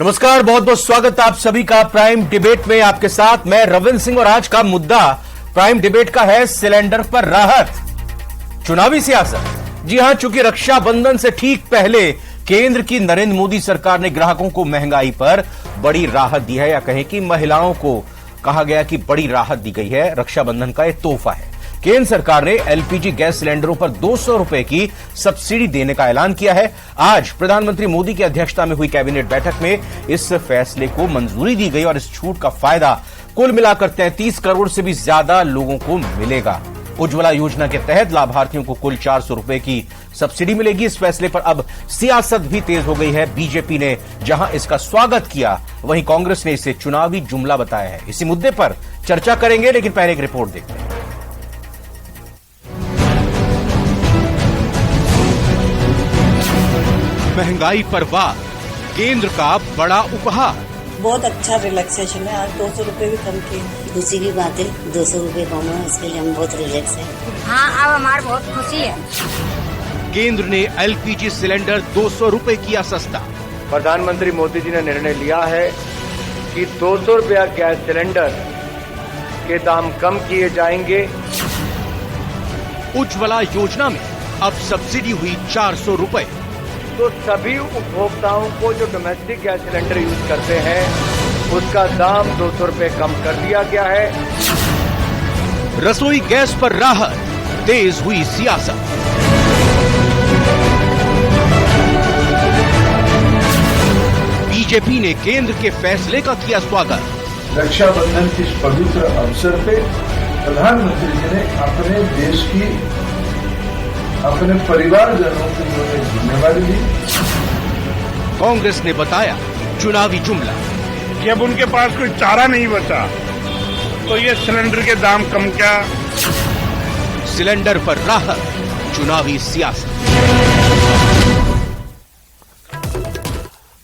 नमस्कार, बहुत बहुत स्वागत आप सभी का प्राइम डिबेट में। आपके साथ मैं रविंद्र सिंह और आज का मुद्दा प्राइम डिबेट का है सिलेंडर पर राहत, चुनावी सियासत। जी हां, चूंकि रक्षाबंधन से ठीक पहले केंद्र की नरेंद्र मोदी सरकार ने ग्राहकों को महंगाई पर बड़ी राहत दी है, या कहें कि महिलाओं को कहा गया कि बड़ी राहत दी गई है। रक्षाबंधन का यह तोहफा है। केंद्र सरकार ने एलपीजी गैस सिलेंडरों पर 200 रुपए की सब्सिडी देने का ऐलान किया है। आज प्रधानमंत्री मोदी की अध्यक्षता में हुई कैबिनेट बैठक में इस फैसले को मंजूरी दी गई और इस छूट का फायदा कुल मिलाकर 33 करोड़ से भी ज्यादा लोगों को मिलेगा। उज्ज्वला योजना के तहत लाभार्थियों को कुल 400 रुपए की सब्सिडी मिलेगी। इस फैसले पर अब सियासत भी तेज हो गई है। बीजेपी ने जहां इसका स्वागत किया, वहीं कांग्रेस ने इसे चुनावी जुमला बताया है। इसी मुद्दे पर चर्चा करेंगे, लेकिन पहले एक रिपोर्ट देखते हैं। महंगाई पर वार, केंद्र का बड़ा उपहार। बहुत अच्छा रिलैक्सेशन है। आज 200 रुपए भी कम किए। खुशी की बात है, 200 रुपए कम है, इसके लिए हम बहुत रिलैक्स हैं। हाँ, अब हमारी बहुत खुशी है। केंद्र ने एलपीजी सिलेंडर 200 रुपए किया सस्ता। प्रधानमंत्री मोदी जी ने निर्णय लिया है कि 200 रुपया गैस सिलेंडर के दाम कम किए जाएंगे। उज्ज्वला योजना में अब सब्सिडी हुई 400 रुपए। तो सभी उपभोक्ताओं को जो डोमेस्टिक गैस सिलेंडर यूज करते हैं, उसका दाम 200 रुपए कम कर दिया गया है। रसोई गैस पर राहत, तेज हुई सियासत। बीजेपी ने केंद्र के फैसले का किया स्वागत। रक्षाबंधन के इस पवित्र अवसर पे प्रधानमंत्री जी ने अपने देश की, अपने परिवारजनों को उन्होंने जिम्मेवारी दी। कांग्रेस ने बताया चुनावी जुमला कि अब उनके पास कोई चारा नहीं बचा, तो ये सिलेंडर के दाम कम क्या। सिलेंडर पर राहत, चुनावी सियासत।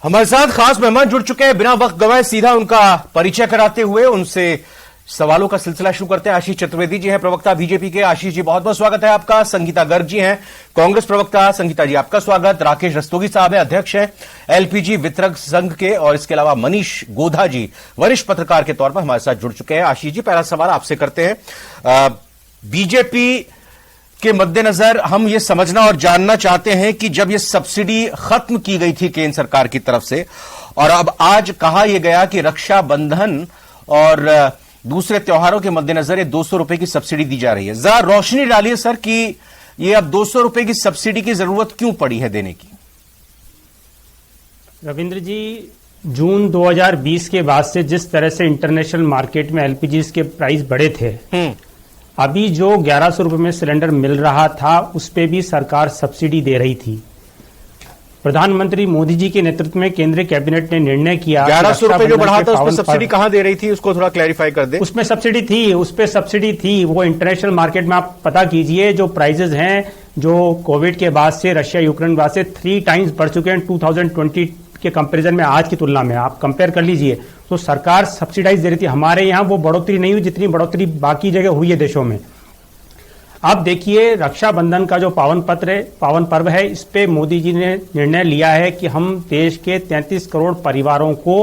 हमारे साथ खास मेहमान जुड़ चुके हैं। बिना वक्त गंवाए सीधा उनका परिचय कराते हुए उनसे सवालों का सिलसिला शुरू करते हैं। आशीष चतुर्वेदी जी हैं, प्रवक्ता बीजेपी के। आशीष जी, बहुत बहुत स्वागत है आपका। संगीता गर्ग जी हैं, कांग्रेस प्रवक्ता। संगीता जी, आपका स्वागत। राकेश रस्तोगी साहब हैं, अध्यक्ष हैं एलपीजी वितरक संघ के, और इसके अलावा मनीष गोधा जी वरिष्ठ पत्रकार के तौर पर हमारे साथ जुड़ चुके हैं। आशीष जी, पहला सवाल आपसे करते हैं। बीजेपी के मद्देनजर हम ये समझना और जानना चाहते हैं कि जब ये सब्सिडी खत्म की गई थी केंद्र सरकार की तरफ से, और अब आज कहा यह गया कि रक्षाबंधन और दूसरे त्योहारों के मद्देनजर ये 200 रुपए की सब्सिडी दी जा रही है, जरा रोशनी डालिए सर कि ये अब 200 रुपए की सब्सिडी की जरूरत क्यों पड़ी है देने की। रविंद्र जी, जून 2020 के बाद से जिस तरह से इंटरनेशनल मार्केट में एलपीजी के प्राइस बढ़े थे, अभी जो 1100 रुपए में सिलेंडर मिल रहा था उस पे भी सरकार सब्सिडी दे रही थी। प्रधानमंत्री मोदी जी के नेतृत्व में केंद्रीय कैबिनेट ने निर्णय किया 1100 रुपए जो बढ़ा था, उसमें सब्सिडी कहां दे रही थी, उसको थोड़ा क्लैरिफाई कर दे। उसमें सब्सिडी थी, उस पे सब्सिडी थी। वो इंटरनेशनल मार्केट में आप पता कीजिए, जो प्राइजेस हैं, जो कोविड के बाद से, रशिया यूक्रेन बाद से 3 टाइम्स बढ़ चुके हैं 2020 के कंपैरिजन में। आज की तुलना में आप कंपेयर कर लीजिए, तो सरकार सब्सिडाइज दे रही थी। हमारे यहाँ वो बढ़ोतरी नहीं हुई जितनी बढ़ोतरी बाकी जगह हुई है देशों में। अब देखिए, रक्षाबंधन का जो पावन पर्व है, इस पे मोदी जी ने निर्णय लिया है कि हम देश के 33 करोड़ परिवारों को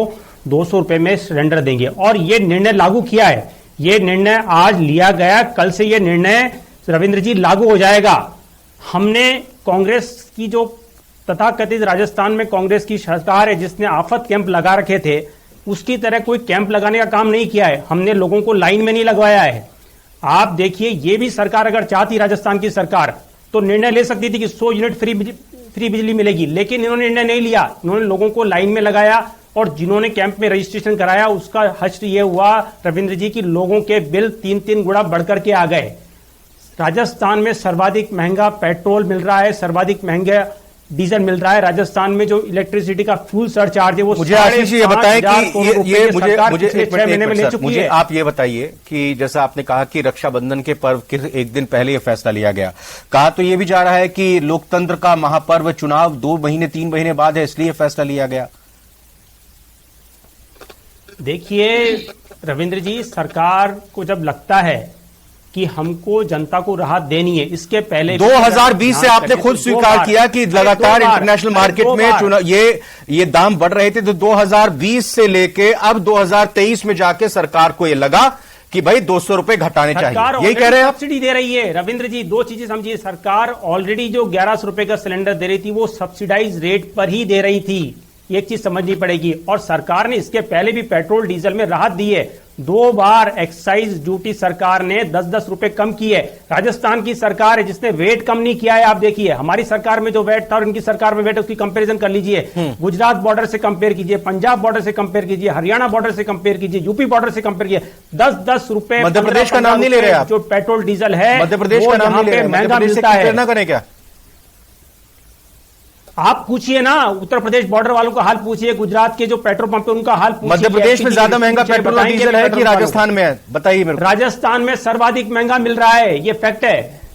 200 रुपए में सिलेंडर देंगे, और ये निर्णय लागू किया है। ये निर्णय आज लिया गया, कल से ये निर्णय रविंद्र जी लागू हो जाएगा। हमने कांग्रेस की जो तथाकथित राजस्थान में कांग्रेस की सरकार है, जिसने आफत कैंप लगा रखे थे, उसकी तरह कोई कैंप लगाने का काम नहीं किया है। हमने लोगों को लाइन में नहीं लगवाया है। आप देखिए, ये भी सरकार अगर चाहती, राजस्थान की सरकार, तो निर्णय ले सकती थी कि 100 यूनिट फ्री बिजली मिलेगी, लेकिन इन्होंने निर्णय नहीं लिया। इन्होंने लोगों को लाइन में लगाया, और जिन्होंने कैंप में रजिस्ट्रेशन कराया उसका हश्र ये हुआ रविंद्र जी की लोगों के बिल 3-3 गुना बढ़कर के आ गए। राजस्थान में सर्वाधिक महंगा पेट्रोल मिल रहा है, सर्वाधिक महंगा डीजल मिल रहा है। राजस्थान में जो इलेक्ट्रिसिटी का फ्यूल सरचार्ज है वो मुझे आशीष ये बताएं कि ये मुझे 6 महीने में ले चुकी मुझे है। आप ये बताइए कि जैसा आपने कहा कि रक्षाबंधन के पर्व के एक दिन पहले ये फैसला लिया गया, कहा तो ये भी जा रहा है कि लोकतंत्र का महापर्व चुनाव 2 महीने 3 महीने बाद है, इसलिए फैसला लिया गया। देखिए रविंद्र जी, सरकार को जब लगता है कि हमको जनता को राहत देनी है। इसके पहले 2020 से आपने खुद स्वीकार किया कि लगातार इंटरनेशनल मार्केट में ये दाम बढ़ रहे थे, तो 2020 से लेके अब 2023 में जाके सरकार को ये लगा कि भाई 200 रुपए घटाने चाहिए, यही कह रहे हैं आप? सब्सिडी दे रही है रविंद्र जी। दो चीजें समझिए, सरकार ऑलरेडी जो 1100 रुपए का सिलेंडर दे रही थी वो सब्सिडाइज रेट पर ही दे रही थी, एक चीज समझनी पड़ेगी। और सरकार ने इसके पहले भी पेट्रोल डीजल में राहत दी है। 2 बार एक्साइज ड्यूटी सरकार ने 10-10 रुपए कम की है। राजस्थान की सरकार है जिसने वेट कम नहीं किया है। आप देखिए हमारी सरकार में जो वेट था और इनकी सरकार में वेट है उसकी कंपैरिजन कर लीजिए। गुजरात बॉर्डर से कंपेयर कीजिए, पंजाब बॉर्डर से कंपेयर कीजिए, हरियाणा बॉर्डर से कंपेयर कीजिए, यूपी बॉर्डर से कंपेयर कीजिए। 10-10 रुपए मध्य प्रदेश का नाम नहीं ले रहे आप? जो पेट्रोल डीजल है मध्य प्रदेश का नाम नहीं ले रहे, महंगा मिलता है। ना करें क्या? आप पूछिए ना, उत्तर प्रदेश बॉर्डर वालों का हाल पूछिए, गुजरात के जो पेट्रोल पंप है उनका हाल पूछिए। मध्य प्रदेश में ज्यादा महंगा पेट्रोल और डीजल है कि राजस्थान में है? बताइए मेरे को। राजस्थान में सर्वाधिक महंगा मिल रहा है, ये फैक्ट है।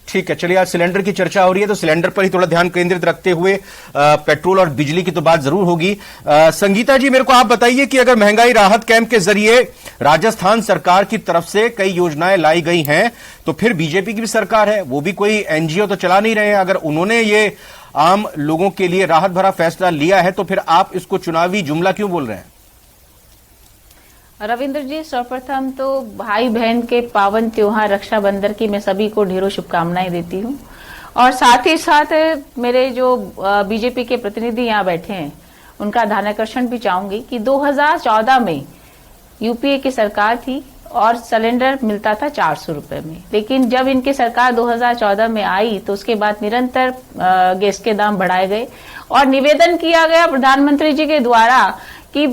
ठीक है, चलिए आज सिलेंडर की चर्चा हो रही है तो सिलेंडर पर ही थोड़ा ध्यान केंद्रित रखते हुए पेट्रोल और बिजली की तो बात जरूर होगी। संगीता जी, मेरे को आप बताइए कि अगर महंगाई राहत कैंप के जरिए राजस्थान सरकार की तरफ से कई योजनाएं लाई गई हैं, तो फिर बीजेपी की भी सरकार है, वो भी कोई एनजीओ तो चला नहीं रहे हैं। अगर उन्होंने ये आम लोगों के लिए राहत भरा फैसला लिया है तो फिर आप इसको चुनावी जुमला क्यों बोल रहे हैं? रविंद्र जी, सर्वप्रथम तो भाई बहन के पावन त्योहार रक्षाबंधन की मैं सभी को ढेरों शुभकामनाएं देती हूं। और साथ ही साथ मेरे जो बीजेपी के प्रतिनिधि यहाँ बैठे हैं उनका ध्यानाकर्षण भी चाहूंगी कि 2014 में यूपीए की सरकार थी और सिलेंडर मिलता था 400 रुपए में, लेकिन जब इनकी सरकार 2014 में आई तो उसके बाद निरंतर गैस के दाम बढ़ाए गए और निवेदन किया गया प्रधानमंत्री जी के द्वारा कि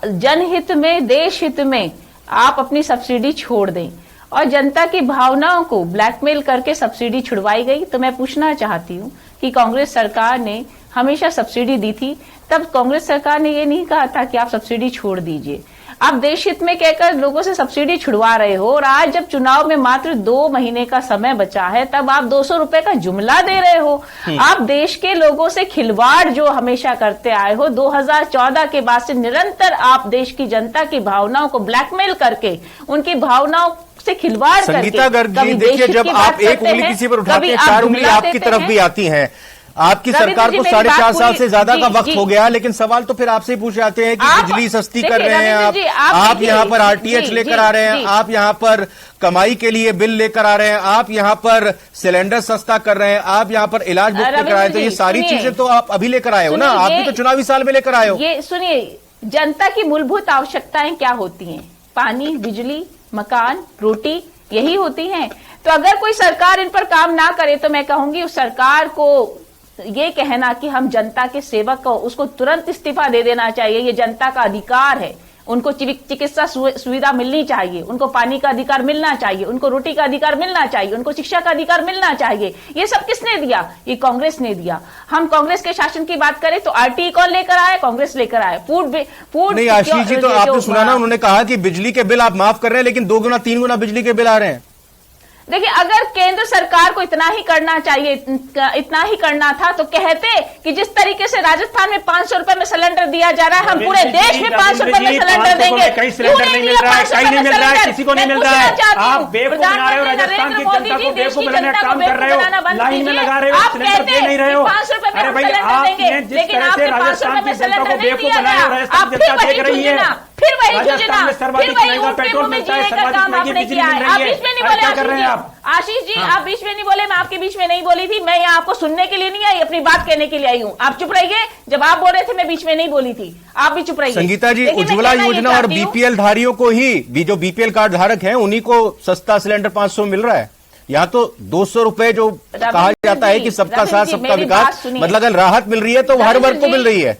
जनहित में, देश हित में आप अपनी सब्सिडी छोड़ दें, और जनता की भावनाओं को ब्लैकमेल करके सब्सिडी छुड़वाई गई। तो मैं पूछना चाहती हूं कि कांग्रेस सरकार ने हमेशा सब्सिडी दी थी, तब कांग्रेस सरकार ने ये नहीं कहा था कि आप सब्सिडी छोड़ दीजिए। आप देश हित में कहकर लोगों से सब्सिडी छुड़वा रहे हो, और आज जब चुनाव में मात्र 2 महीने का समय बचा है तब आप 200 रुपए का जुमला दे रहे हो। आप देश के लोगों से खिलवाड़ जो हमेशा करते आए हो, 2014 के बाद से निरंतर आप देश की जनता की भावनाओं को ब्लैकमेल करके, उनकी भावनाओं से खिलवाड़ करके, संगीता गर्ग जी, देखिए जब आप एक उंगली किसी पर उठाते हैं 4 उंगली आपकी तरफ भी आती हैं। आपकी सरकार को 4.5 साल से ज्यादा का वक्त हो गया, लेकिन सवाल तो फिर आपसे ही पूछ जाते हैं कि बिजली सस्ती कर रहे हैं आप यहाँ पर आरटीएच लेकर आ रहे हैं, आप यहाँ पर कमाई के लिए बिल लेकर आ रहे हैं, आप यहाँ पर सिलेंडर सस्ता कर रहे हैं, आप यहाँ पर इलाज मुफ्त लेकर आए, तो ये सारी चीजें तो आप अभी लेकर आए हो ना, आप भी तो चुनावी साल में लेकर आए हो। ये सुनिए, जनता की मूलभूत आवश्यकताएं क्या होती हैं? पानी, बिजली, मकान, रोटी, यही होती हैं। तो अगर कोई सरकार इन पर काम ना करे तो मैं कहूंगी उस सरकार को ये कहना कि हम जनता के सेवक को, उसको तुरंत इस्तीफा दे देना चाहिए। ये जनता का अधिकार है, उनको चिकित्सा सुविधा मिलनी चाहिए, उनको पानी का अधिकार मिलना चाहिए, उनको रोटी का अधिकार मिलना चाहिए, उनको शिक्षा का अधिकार मिलना चाहिए। ये सब किसने दिया? ये कांग्रेस ने दिया। हम कांग्रेस के शासन की बात करें तो आरटीई कौन लेकर आए? कांग्रेस लेकर आए। फूड नहीं, आशीष जी, तो आपने सुना ना, उन्होंने कहा कि बिजली के बिल आप माफ कर रहे हैं लेकिन 2 गुना 3 गुना बिजली के बिल आ रहे हैं। देखिए, अगर केंद्र सरकार को इतना ही करना चाहिए, इतना ही करना था तो कहते कि जिस तरीके से राजस्थान में 500 रुपए में सिलेंडर दिया जा रहा है, हम पूरे देश में 500 रुपए में सिलेंडर देंगे। कहीं सिलेंडर नहीं मिल रहा है, कहीं नहीं मिल रहा है, किसी को नहीं मिल रहा है। आप बेवकूफ बना रहे हो, राजस्थान की जनता को बेवकूफ बनाने का काम कर रहे हो, लाइन में लगा रहे हो, सिलेंडर दे नहीं रहे हो। अरे भाई, आपने जिस तरह से राजस्थान की जनता को बेवकूफ बनाया, राजस्थान की जनता देख रही है, फिर वही राजस्थान में सर्वाधिक महंगा पेट्रोल मिलता है, सर्वाधिक महंगी बिजली मिल रही है। क्या कर रहे हैं आप? आशीष जी, आप बीच में नहीं बोले, मैं आपके बीच में नहीं बोली थी। मैं यहाँ आपको सुनने के लिए नहीं आई, अपनी बात कहने के लिए आई हूँ। आप चुप रहिए, जब आप बोल रहे थे मैं बीच में नहीं बोली थी, आप भी चुप रहिए। संगीता जी, उज्ज्वला योजना और बीपीएल धारियों को ही, जो बीपीएल कार्ड धारक हैं उन्हीं को सस्ता सिलेंडर 500 मिल रहा है। यहाँ तो 200 रुपए जो कहा जाता है कि सबका साथ सबका विकास, मतलब अगर राहत मिल रही है तो हर वर्ग को मिल रही है।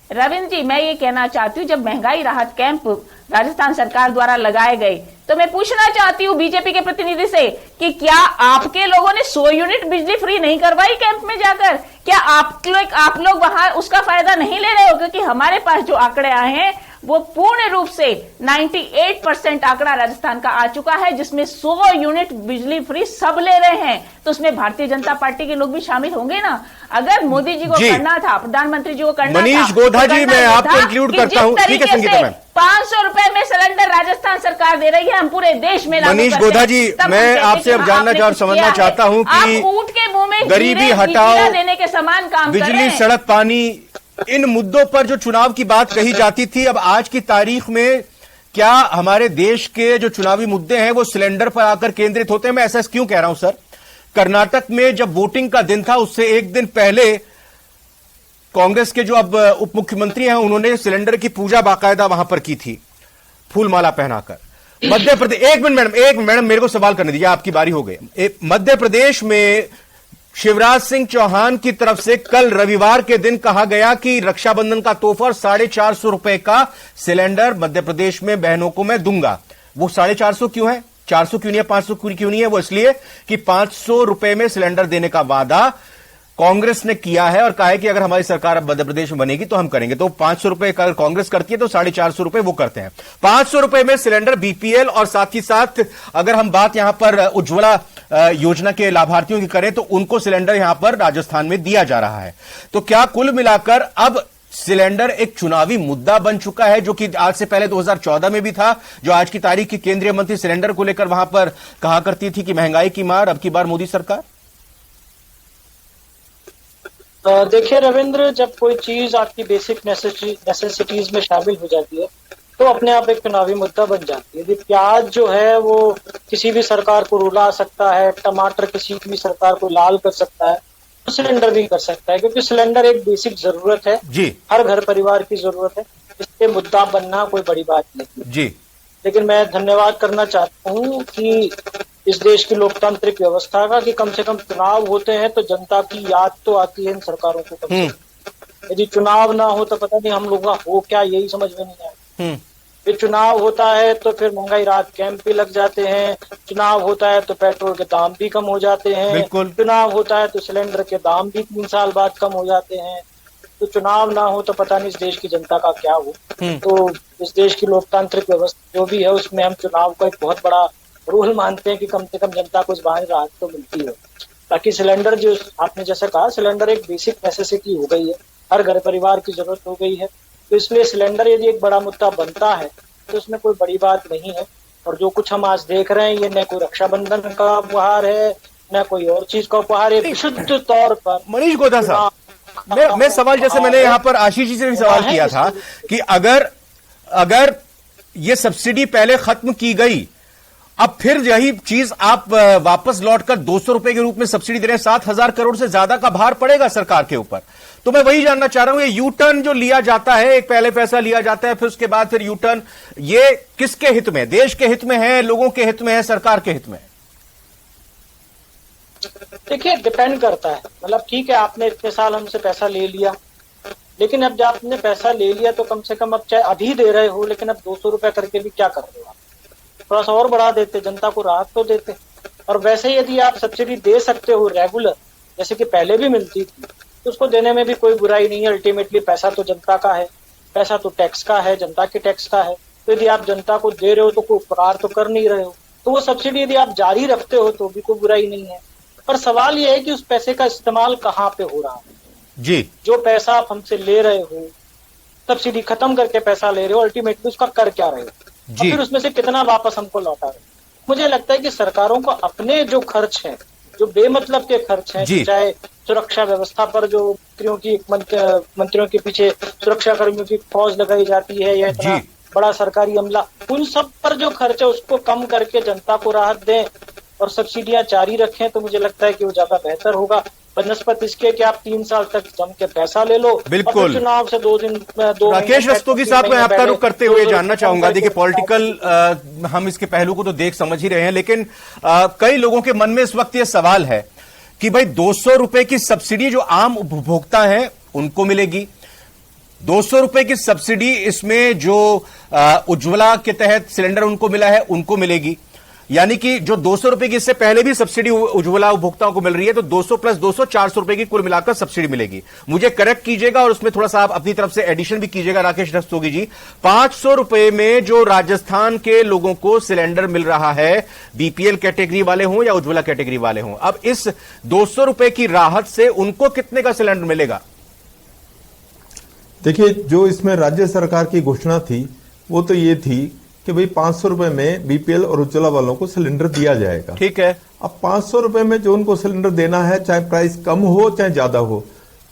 रविंद्र जी, मैं ये कहना चाहती हूँ, जब महंगाई राहत कैंप राजस्थान सरकार द्वारा लगाए गए तो मैं पूछना चाहती हूँ बीजेपी के प्रतिनिधि से कि क्या आपके लोगों ने 100 यूनिट बिजली फ्री नहीं करवाई कैंप में जाकर? क्या आप लोग वहां उसका फायदा नहीं ले रहे हो? क्योंकि हमारे पास जो आंकड़े आए हैं, वो पूर्ण रूप से 98% आंकड़ा राजस्थान का आ चुका है, जिसमें 100 यूनिट बिजली फ्री सब ले रहे हैं। तो उसमें भारतीय जनता पार्टी के लोग भी शामिल होंगे ना। अगर मोदी जी को करना था, प्रधानमंत्री जी को करना था। मनीष गोधा जी, मैं आपको इंक्लूड करता हूं। ठीक है संगीता मैम, 500 रुपए में सिलेंडर राजस्थान सरकार दे रही है, हम पूरे देश में लागू मनीष करते गोधा हैं। जी, तब मैं आपसे अब जानना और समझना चाहता हूं कि आप ऊंट के मुंह में गरीबी हीरे हटाओ, देने के समान काम कर रहे बिजली, हैं। सड़क, पानी, इन मुद्दों पर जो चुनाव की बात कही जाती थी, अब आज की तारीख में क्या हमारे देश के जो चुनावी मुद्दे हैं वो सिलेंडर पर आकर केंद्रित होते हैं? मैं ऐसा क्यों कह रहा हूं सर, कर्नाटक में जब वोटिंग का दिन था उससे एक दिन पहले कांग्रेस के जो अब उप मुख्यमंत्री हैं उन्होंने सिलेंडर की पूजा बाकायदा वहां पर की थी, फूलमाला पहनाकर। मध्य प्रदेश, एक मिनट मैडम मेरे को सवाल करने दीजिए, आपकी बारी हो गई। मध्य प्रदेश में शिवराज सिंह चौहान की तरफ से कल रविवार के दिन कहा गया कि रक्षाबंधन का तोहफा 450 रुपए का सिलेंडर मध्य प्रदेश में बहनों को मैं दूंगा। वो 450 क्यों है, 400 क्यों नहीं है, 500 क्यों नहीं है? वो इसलिए कि 500 रुपए में सिलेंडर देने का वादा कांग्रेस ने किया है और कहा है कि अगर हमारी सरकार अब मध्य प्रदेश में बनेगी तो हम करेंगे। तो 500 रुपए का कांग्रेस करती है तो 450 रुपए वो करते हैं। 500 रुपए में सिलेंडर बीपीएल, और साथ ही साथ अगर हम बात यहां पर उज्ज्वला योजना के लाभार्थियों की करें तो उनको सिलेंडर यहां पर राजस्थान में दिया जा रहा है। तो क्या कुल मिलाकर अब सिलेंडर एक चुनावी मुद्दा बन चुका है, जो कि आज से पहले 2014 में भी था, जो आज की तारीख की केंद्रीय मंत्री सिलेंडर को लेकर वहां पर कहा करती थी कि महंगाई की मार, अब की बार मोदी सरकार? देखिए रविंद्र, जब कोई चीज आपकी बेसिक नेसेसिटीज में शामिल हो जाती है तो अपने आप एक चुनावी मुद्दा बन जाती है। प्याज जो है वो किसी भी सरकार को रुला सकता है, टमाटर किसी भी सरकार को लाल कर सकता है, तो सिलेंडर भी कर सकता है, क्योंकि सिलेंडर एक बेसिक जरूरत है जी, हर घर परिवार की जरूरत है। इससे मुद्दा बनना कोई बड़ी बात नहीं जी। लेकिन मैं धन्यवाद करना चाहता हूँ कि इस देश की लोकतांत्रिक व्यवस्था का, कि कम से कम चुनाव होते हैं तो जनता की याद तो आती है इन सरकारों को कम से कम। यदि चुनाव ना हो तो पता नहीं हम लोग का हो क्या, यही समझ में नहीं आया। फिर चुनाव होता है तो फिर महंगाई रात कैंप भी लग जाते हैं, चुनाव होता है तो पेट्रोल के दाम भी कम हो जाते हैं, चुनाव होता है तो सिलेंडर के दाम भी 3 साल बाद कम हो जाते हैं। तो चुनाव ना हो तो पता नहीं इस देश की जनता का क्या हो। तो इस देश की लोकतांत्रिक व्यवस्था जो भी है उसमें हम चुनाव को एक बहुत बड़ा रोल मानते हैं कि कम से कम जनता को इस बाहर राहत तो मिलती है। ताकि सिलेंडर, जो आपने जैसे कहा, सिलेंडर एक बेसिक नेसेसिटी हो गई है, हर घर परिवार की जरूरत हो गई है। तो इसलिए सिलेंडर यदि एक बड़ा मुद्दा बनता है तो उसमें कोई बड़ी बात नहीं है। और जो कुछ हम आज देख रहे हैं, ये न कोई रक्षाबंधन का उपहार है न कोई और चीज का उपहार है, विशुद्ध तौर पर। मनीष गोधा साहब, मैं सवाल, जैसे मैंने यहां पर आशीष जी से भी सवाल किया था कि अगर ये सब्सिडी पहले खत्म की गई, अब फिर यही चीज आप वापस लौटकर 200 रुपए के रूप में सब्सिडी दे रहे हैं, 7,000 करोड़ से ज्यादा का भार पड़ेगा सरकार के ऊपर। तो मैं वही जानना चाह रहा हूं, ये यू टर्न जो लिया जाता है, एक पहले पैसा लिया जाता है फिर उसके बाद फिर यू टर्न, ये किसके हित में, देश के हित में है, लोगों के हित में है, सरकार के हित में? देखिए, डिपेंड करता है। मतलब ठीक है, आपने इतने साल हमसे पैसा ले लिया, लेकिन अब जब आपने पैसा ले लिया तो कम से कम अब चाहे अभी दे रहे हो, लेकिन अब 200 रुपए करके भी क्या कर रहे हो आप? थोड़ा सा और बढ़ा देते, जनता को राहत तो देते। और वैसे ही यदि आप सब्सिडी दे सकते हो रेगुलर, जैसे कि पहले भी मिलती थी, तो उसको देने में भी कोई बुराई नहीं है। अल्टीमेटली पैसा तो जनता का है, पैसा तो टैक्स का है, जनता के टैक्स का है। तो यदि आप जनता को दे रहे हो तो कोई उपकार तो कर नहीं रहे हो, तो वो सब्सिडी यदि आप जारी रखते हो तो भी कोई बुराई नहीं है। पर सवाल ये है कि उस पैसे का इस्तेमाल कहाँ पे हो रहा है जी। जो पैसा आप हमसे ले रहे हो, सब्सिडी खत्म करके पैसा ले रहे हो, अल्टीमेटली उसका कर क्या रहे हो, और फिर उसमें से कितना वापस हमको लौटा रहे हो। मुझे लगता है कि सरकारों को अपने जो खर्च है, जो बेमतलब के खर्च हैं, चाहे सुरक्षा व्यवस्था पर जो मंत्रियों के पीछे सुरक्षा कर्मियों की फौज लगाई जाती है, या इतना बड़ा सरकारी अमला, उन सब पर जो खर्च है उसको कम करके जनता को राहत दें और सब्सिडियां जारी रखें, तो मुझे लगता है कि वो ज्यादा बेहतर होगा, बनस्पत इसके कि आप 3 साल तक जम के पैसा ले लो। बिल्कुल। चुनाव से 2 दिन राकेश रस्तोगी साहब, मैं आपका रुख करते हुए जानना चाहूंगा, देखिए पॉलिटिकल हम इसके पहलू को तो देख समझ ही रहे हैं, लेकिन कई लोगों के मन में इस वक्त ये सवाल है कि भाई 200 रुपए की सब्सिडी जो आम उपभोक्ता हैं उनको मिलेगी, 200 रुपए की सब्सिडी इसमें जो उज्ज्वला के तहत सिलेंडर उनको मिला है उनको मिलेगी, यानी कि जो 200 रुपए की इससे पहले भी सब्सिडी उज्ज्वला उपभोक्ताओं को मिल रही है, तो 200 प्लस 200 400 रुपए की कुल मिलाकर सब्सिडी मिलेगी। मुझे करेक्ट कीजिएगा और उसमें थोड़ा सा आप अपनी तरफ से एडिशन भी कीजिएगा राकेश रस्तोगी जी। 500 रुपए में जो राजस्थान के लोगों को सिलेंडर मिल रहा है, बीपीएल कैटेगरी वाले हों या उज्ज्वला कैटेगरी वाले हों, अब इस 200 रुपए की राहत से उनको कितने का सिलेंडर मिलेगा? देखिए, जो इसमें राज्य सरकार की घोषणा थी वो तो ये थी कि भाई 500 रुपए में बीपीएल और उज्ज्वला वालों को सिलेंडर दिया जाएगा। ठीक है। अब 500 रुपए में जो उनको सिलेंडर देना है, चाहे प्राइस कम हो चाहे ज्यादा हो,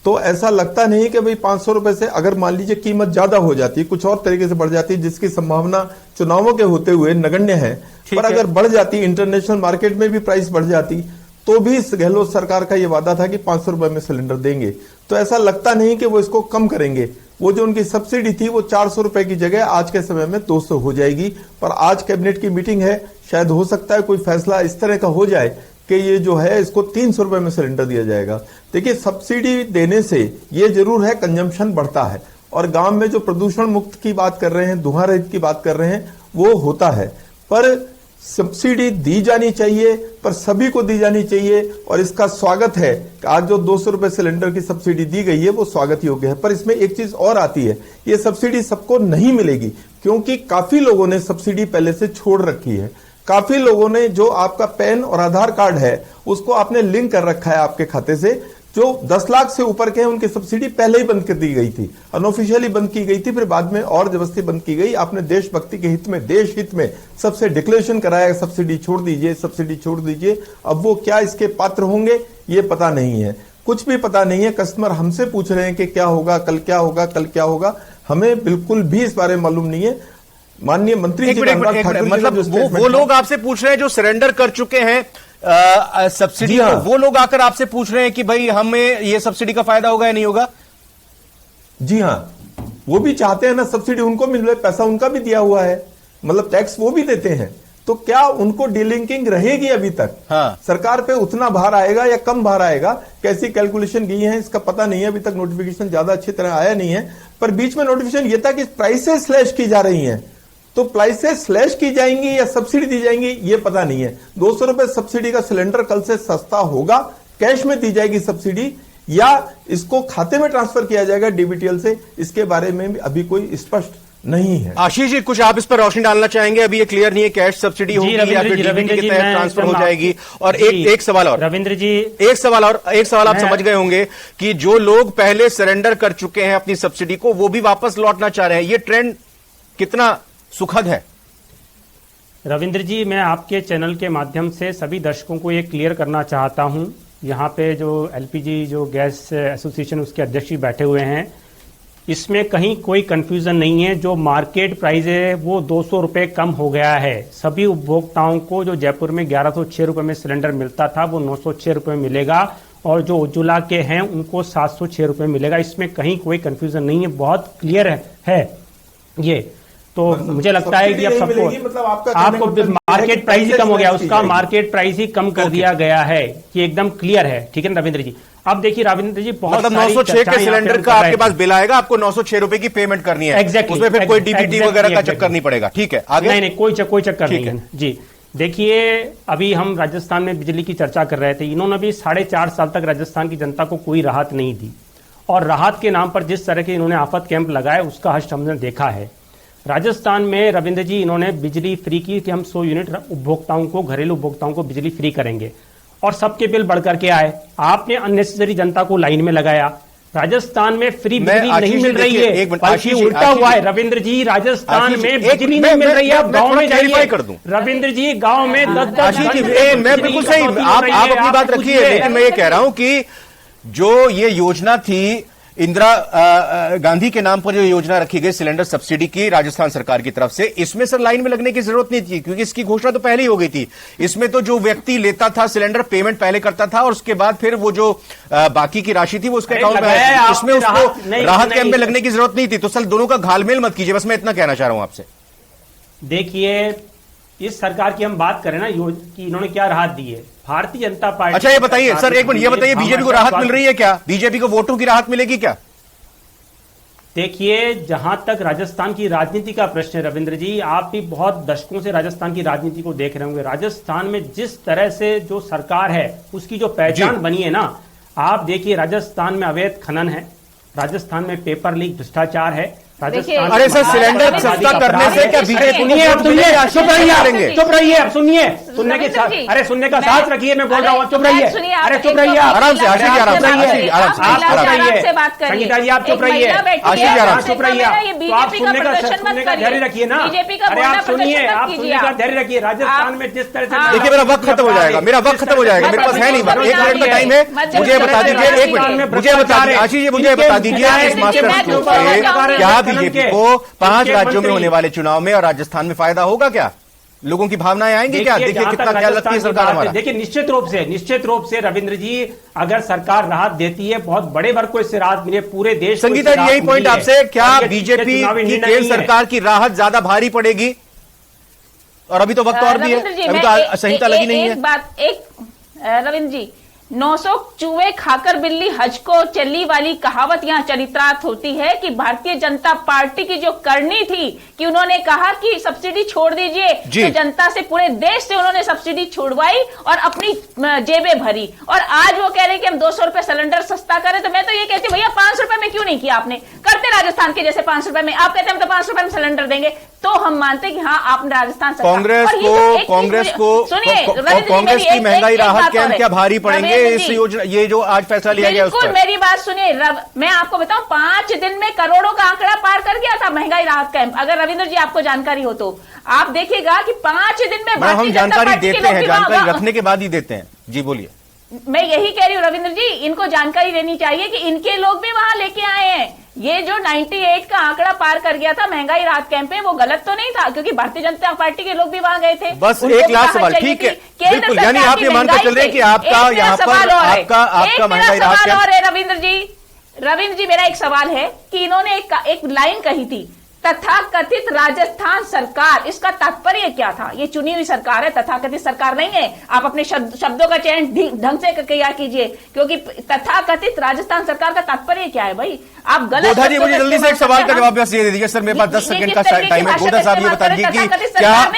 तो ऐसा लगता नहीं कि भाई 500 रुपए से अगर मान लीजिए कीमत ज्यादा हो जाती, कुछ और तरीके से बढ़ जाती, जिसकी संभावना चुनावों के होते हुए नगण्य है, पर अगर बढ़ जाती, इंटरनेशनल मार्केट में भी प्राइस बढ़ जाती, तो भी गहलोत सरकार का ये वादा था कि 500 रुपए में सिलेंडर देंगे। तो ऐसा लगता नहीं कि वो इसको कम करेंगे। वो जो उनकी सब्सिडी थी वो 400 रुपए की जगह आज के समय में 200 हो जाएगी। पर आज कैबिनेट की मीटिंग है, शायद हो सकता है कोई फैसला इस तरह का हो जाए कि ये जो है इसको 300 रुपए में सिलेंडर दिया जाएगा। देखिए, सब्सिडी देने से ये जरूर है कंजम्पशन बढ़ता है, और गांव में जो प्रदूषण मुक्त की बात कर रहे हैं, धुआं रहित की बात कर रहे हैं, वो होता है। पर सब्सिडी दी जानी चाहिए, पर सभी को दी जानी चाहिए, और इसका स्वागत है कि आज जो 200 रुपए सिलेंडर की सब्सिडी दी गई है वो स्वागत योग्य है। पर इसमें एक चीज और आती है, ये सब्सिडी सबको नहीं मिलेगी, क्योंकि काफी लोगों ने सब्सिडी पहले से छोड़ रखी है। काफी लोगों ने, जो आपका पैन और आधार कार्ड है उसको आपने लिंक कर रखा है आपके खाते से, जो 10 लाख से ऊपर के हैं उनकी सब्सिडी पहले ही बंद कर दी गई थी, अनऑफिशियली बंद की गई थी, फिर बाद में और जबरदस्ती बंद की गई। आपने देशभक्ति के हित में, देश हित में सबसे डिक्लेरेशन कराया, सब्सिडी छोड़ दीजिए, सब्सिडी छोड़ दीजिए। अब वो क्या इसके पात्र होंगे ये पता नहीं है, कुछ भी पता नहीं है। कस्टमर हमसे पूछ रहे हैं कि क्या होगा, कल क्या होगा, कल क्या होगा, हमें बिल्कुल भी इस बारे में मालूम नहीं है। माननीय मंत्री जी, मतलब वो लोग आपसे पूछ रहे हैं जो सरेंडर कर चुके हैं सब्सिडी, हाँ। वो लोग आकर आपसे पूछ रहे हैं कि भाई हमें ये सब्सिडी का फायदा होगा या नहीं होगा? जी हाँ, वो भी चाहते हैं ना सब्सिडी उनको मिल रही, पैसा उनका भी दिया हुआ है, मतलब टैक्स वो भी देते हैं, तो क्या उनको डीलिंकिंग रहेगी अभी तक? हाँ। सरकार पे उतना भार आएगा या कम भार आएगा, कैसी कैलकुलेशन की है इसका पता नहीं है, अभी तक नोटिफिकेशन ज्यादा अच्छी तरह आया नहीं है। पर बीच में नोटिफिकेशन ये था कि प्राइसेस स्लैश की जा रही हैं, तो प्राइसेस स्लैश की जाएंगी या सब्सिडी दी जाएंगी ये पता नहीं है। 200 रुपए सब्सिडी का सिलेंडर कल से सस्ता होगा, कैश में दी जाएगी सब्सिडी, या इसको खाते में ट्रांसफर किया जाएगा डीबीटीएल से, इसके बारे में अभी कोई स्पष्ट नहीं है। आशीष जी, कुछ आप इस पर रोशनी डालना चाहेंगे? अभी ये क्लियर नहीं है, कैश सब्सिडी होगी या फिर डीबीटी के तहत ट्रांसफर हो जाएगी। और एक सवाल और रविंद्र जी, एक सवाल आप समझ गए होंगे कि जो लोग पहले सरेंडर कर चुके हैं अपनी सब्सिडी को, वो भी वापस लौटना चाह रहे हैं, ये ट्रेंड कितना सुखद है? रविंद्र जी, मैं आपके चैनल के माध्यम से सभी दर्शकों को ये क्लियर करना चाहता हूं, यहाँ पे जो एलपीजी जो गैस एसोसिएशन उसके अध्यक्ष जी बैठे हुए हैं, इसमें कहीं कोई कंफ्यूजन नहीं है। जो मार्केट प्राइस है वो 200 रुपये कम हो गया है। सभी उपभोक्ताओं को जो जयपुर में 1106 रुपये में सिलेंडर मिलता था वो 906 रुपये मिलेगा, और जो उज्ज्वला के हैं उनको 706 रुपये मिलेगा। इसमें कहीं कोई कंफ्यूजन नहीं है, बहुत क्लियर है ये। तो मुझे लगता है कि अब सबको, मतलब आपको मार्केट प्राइस ही कम हो गया, उसका मार्केट प्राइस ही कम कर दिया गया है, ये एकदम क्लियर है। ठीक है ना रविंद्र जी? अब देखिए रविंद्र जी, बहुत मतलब 906 के सिलेंडर का आपके पास बिल आएगा, आपको 906 रुपए की पेमेंट करनी है। एग्जैक्टली, उसमें फिर कोई डीबीटी वगैरह का चक्कर नहीं पड़ेगा। ठीक है, आगे? नहीं, कोई चक्कर नहीं है जी। देखिए, अभी हम राजस्थान में बिजली की चर्चा कर रहे थे, इन्होंने भी 4.5 साल तक राजस्थान की जनता को कोई राहत नहीं दी, और राहत के नाम पर जिस तरह के इन्होंने आफत कैंप लगाए उसका हश्र हमने देखा है। राजस्थान में रविंद्र जी इन्होंने बिजली फ्री की कि हम 100 यूनिट उपभोक्ताओं को, घरेलू उपभोक्ताओं को बिजली फ्री करेंगे, और सबके बिल बढ़ करके आए। आपने अननेसेसरी जनता को लाइन में लगाया। राजस्थान में फ्री बिजली नहीं मिल रही है, बल्कि उल्टा हुआ है रविंद्र जी। राजस्थान में बिजली नहीं मिल रही है। आप गाँव में जाइए रविंद्र जी, गाँव में 10-10 मैं बिल्कुल सही, आप अपनी बात रखिए, लेकिन मैं ये कह रहा हूं कि जो ये योजना थी इंदिरा गांधी के नाम पर जो योजना रखी गई सिलेंडर सब्सिडी की राजस्थान सरकार की तरफ से, इसमें सर लाइन में लगने की जरूरत नहीं थी, क्योंकि इसकी घोषणा तो पहले ही हो गई थी। इसमें तो जो व्यक्ति लेता था सिलेंडर, पेमेंट पहले करता था और उसके बाद फिर वो जो बाकी की राशि थी वो उसके अकाउंट में आती, इसमें उसको राहत कैंप में लगने की जरूरत नहीं थी। तो सर दोनों का घालमेल मत कीजिए, बस मैं इतना कहना चाह रहा हूं आपसे। देखिए, इस सरकार की हम बात करें ना कि इन्होंने क्या राहत दी है, भारतीय जनता पार्टी। अच्छा, ये बताइए सर, एक मिनट, ये बताइए बीजेपी को राहत मिल रही है क्या? बीजेपी को वोटों की राहत मिलेगी क्या? देखिए, जहां तक राजस्थान की राजनीति का प्रश्न है रविंद्र जी, आप भी बहुत दशकों से राजस्थान की राजनीति को देख रहे होंगे। राजस्थान में जिस तरह से जो सरकार है उसकी जो पहचान बनी है ना, आप देखिए राजस्थान में अवैध खनन है, राजस्थान में पेपर लीक भ्रष्टाचार है, राजस्थान। अरे सर, सिलेंडर सस्ता करने से क्या बीजेपी सुनिए, अब सुनिए, चुप रहिए, चुप रहिए, अब सुनिए, सुनने के साथ, अरे सुनने का साथ रखिए, मैं बोल रहा हूँ, चुप रहिए, अरे चुप रहिए, आराम से, आशीष जी आराम से, आप चुप रहिए, संगीता जी आप चुप रहिए, आशीष जी आराम से चुप रहिए, तो आप सुनने का धैर्य रखिए ना, अरे आप सुनिए का धैर्य रखिए। राजस्थान में जिस तरह से, देखिए मेरा वक्त खत्म हो जाएगा, मेरा वक्त खत्म हो जाएगा, मेरे पास है नहीं बात, 1 मिनट का टाइम है, मुझे बता दीजिए, 1 मिनट मुझे बता दीजिए, आशीष जी मुझे बता दीजिए, इस मास्टर स्ट्रोक से क्या बीजेपी को 5 राज्यों में होने वाले चुनाव में और राजस्थान में फायदा होगा? क्या लोगों की भावनाएं आएंगी? क्या देखिए कितना ख्याल रखती है सरकार हमारा। देखिए निश्चित रूप से रविंद्र जी, अगर सरकार राहत देती है, बहुत बड़े वर्ग को इससे राहत मिले, पूरे देश। संगीता जी, यही पॉइंट आपसे, क्या बीजेपी की केंद्र सरकार की राहत ज्यादा भारी पड़ेगी? और अभी तो वक्त और भी है, अभी तो संहिता लगी नहीं है। रविंद्र जी, 900 चूहे खाकर बिल्ली हज को चली वाली कहावत यहाँ चरितार्थ होती है कि भारतीय जनता पार्टी की जो करनी थी कि उन्होंने कहा कि सब्सिडी छोड़ दीजिए, तो जनता से, पूरे देश से उन्होंने सब्सिडी छुड़वाई और अपनी जेबें भरी। और आज वो कह रहे कि हम 200 रुपए सिलेंडर सस्ता करें, तो मैं तो ये कहती हूँ भैया 500 रुपए में क्यों नहीं किया आपने? करते राजस्थान के जैसे 500 रुपए में, आप कहते हैं हम तो 500 रुपए में सिलेंडर देंगे, तो हम मानते हैं कि हाँ आपने राजस्थान कांग्रेस की महंगाई राहत कैंप क्या भारी पड़ेंगे इस योजना, ये जो आज फैसला लिया गया? बिल्कुल मेरी बात सुनिए, मैं आपको बताऊं, 5 दिन में करोड़ों का आंकड़ा पार कर गया था महंगाई राहत कैंप। अगर रविंद्र जी आपको जानकारी हो तो आप देखिएगा कि 5 दिन में हम जानकारी देते हैं, जानकारी रखने के बाद ही देते हैं। जी बोलिए। मैं यही कह रही हूँ रविंद्र जी, इनको जानकारी देनी चाहिए कि इनके लोग भी वहां लेके आए हैं। ये जो 98 का आंकड़ा पार कर गया था महंगाई राहत कैंप में, वो गलत तो नहीं था, क्योंकि भारतीय जनता पार्टी के लोग भी वहां गए थे। बस एक लास्ट सवाल, ठीक है, बिल्कुल, यानी आप ये मानकर चल रहे हैं कि आपका यहाँ पर आपका महंगाई राहत कैंप। और रविंद्र जी मेरा एक सवाल है कि इन्होंने एक लाइन कही थी, तथाकथित राजस्थान सरकार, इसका तात्पर्य क्या था? ये चुनी हुई सरकार है, तथाकथित सरकार नहीं है। आप अपने शब्दों का चयन ढंग से किया कीजिए, क्योंकि तथाकथित राजस्थान सरकार का तात्पर्य क्या है भाई? आप गलत। गोधा जी मुझे जल्दी से एक सवाल का जवाब बस ये दे दीजिए सर, मेरे पास 10 सेकंड का टाइम है। गोधा साहब ये बता दीजिए कि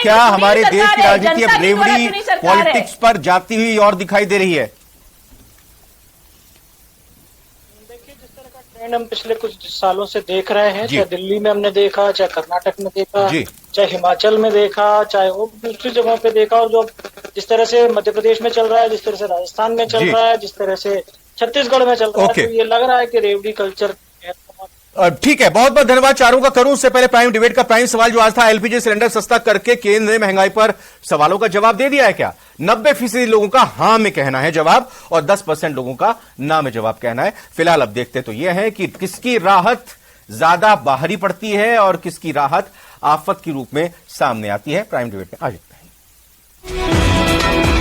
क्या हमारे देश की राजनीति अब रेवड़ी पॉलिटिक्स पर जाती हुई और दिखाई दे रही है? हम पिछले कुछ सालों से देख रहे हैं, चाहे दिल्ली में हमने देखा, चाहे कर्नाटक में देखा, चाहे हिमाचल में देखा, चाहे वो दूसरी जगहों पे देखा, और जो जिस तरह से मध्य प्रदेश में चल रहा है, जिस तरह से राजस्थान में चल रहा है, जिस तरह से छत्तीसगढ़ में चल रहा है, तो ये लग रहा है कि रेवड़ी कल्चर। ठीक है, बहुत बहुत धन्यवाद चारों का। करूं उससे पहले प्राइम डिबेट का प्राइम सवाल जो आज था, एलपीजी सिलेंडर सस्ता करके केंद्र ने महंगाई पर सवालों का जवाब दे दिया है क्या? 90% लोगों का हां में कहना है जवाब, और 10% लोगों का ना में जवाब कहना है। फिलहाल अब देखते तो यह है कि किसकी राहत ज्यादा बाहरी पड़ती है और किसकी राहत आफत के रूप में सामने आती है। प्राइम डिबेट में आज इतना ही।